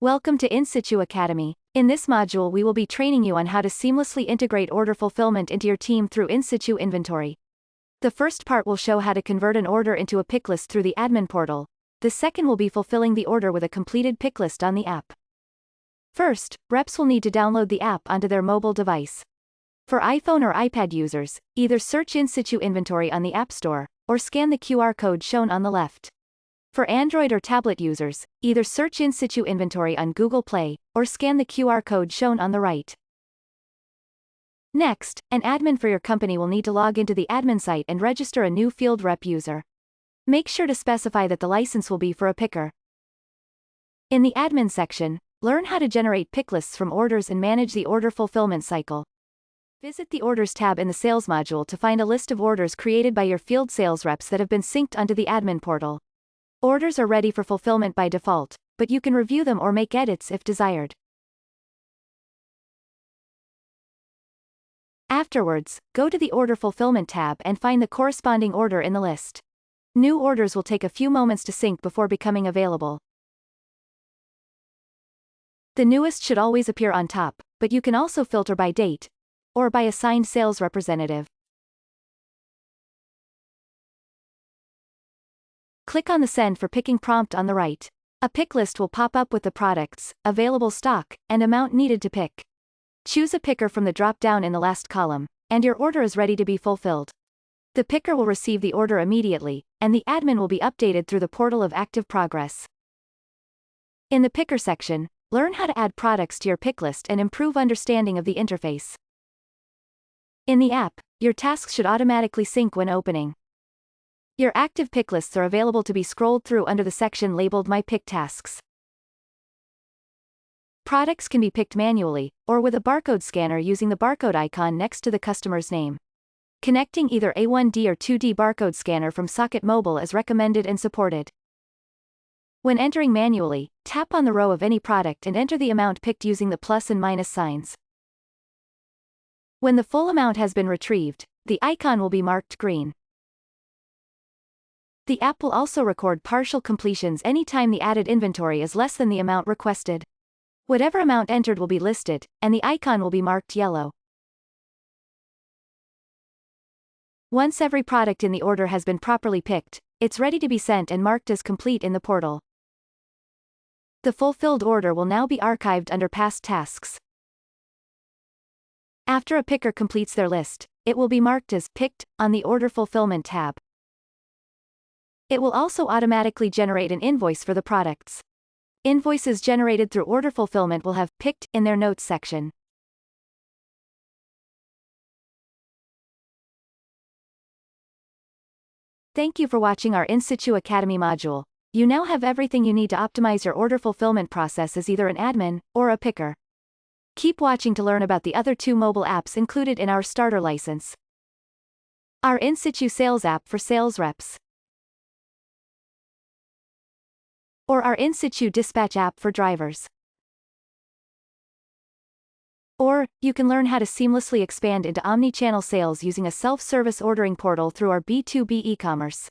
Welcome to inSitu Academy. In this module we will be training you on how to seamlessly integrate order fulfillment into your team through inSitu inventory. The first part will show how to convert an order into a picklist through the admin portal. The second will be fulfilling the order with a completed picklist on the app. First, reps will need to download the app onto their mobile device. For iPhone or iPad users, either search inSitu inventory on the App Store, or scan the QR code shown on the left. For Android or tablet users, either search inSitu inventory on Google Play, or scan the QR code shown on the right. Next, an admin for your company will need to log into the admin site and register a new field rep user. Make sure to specify that the license will be for a picker. In the admin section, learn how to generate picklists from orders and manage the order fulfillment cycle. Visit the Orders tab in the Sales module to find a list of orders created by your field sales reps that have been synced onto the admin portal. Orders are ready for fulfillment by default, but you can review them or make edits if desired. Afterwards, go to the Order Fulfillment tab and find the corresponding order in the list. New orders will take a few moments to sync before becoming available. The newest should always appear on top, but you can also filter by date, or by assigned sales representative. Click on the Send for Picking prompt on the right. A pick list will pop up with the products, available stock, and amount needed to pick. Choose a picker from the drop-down in the last column, and your order is ready to be fulfilled. The picker will receive the order immediately, and the admin will be updated through the portal of active progress. In the picker section, learn how to add products to your pick list and improve understanding of the interface. In the app, your tasks should automatically sync when opening. Your active pick lists are available to be scrolled through under the section labeled My Pick Tasks. Products can be picked manually, or with a barcode scanner using the barcode icon next to the customer's name. Connecting either A1D or 2D barcode scanner from Socket Mobile is recommended and supported. When entering manually, tap on the row of any product and enter the amount picked using the plus and minus signs. When the full amount has been retrieved, the icon will be marked green. The app will also record partial completions anytime the added inventory is less than the amount requested. Whatever amount entered will be listed, and the icon will be marked yellow. Once every product in the order has been properly picked, it's ready to be sent and marked as complete in the portal. The fulfilled order will now be archived under past tasks. After a picker completes their list, it will be marked as picked on the Order Fulfillment tab. It will also automatically generate an invoice for the products. Invoices generated through order fulfillment will have picked in their notes section. Thank you for watching our inSitu Academy module. You now have everything you need to optimize your order fulfillment process as either an admin or a picker. Keep watching to learn about the other 2 mobile apps included in our starter license. Our inSitu Sales app for sales reps, or our inSitu Dispatch app for drivers. Or, you can learn how to seamlessly expand into omni-channel sales using a self-service ordering portal through our B2B e-commerce.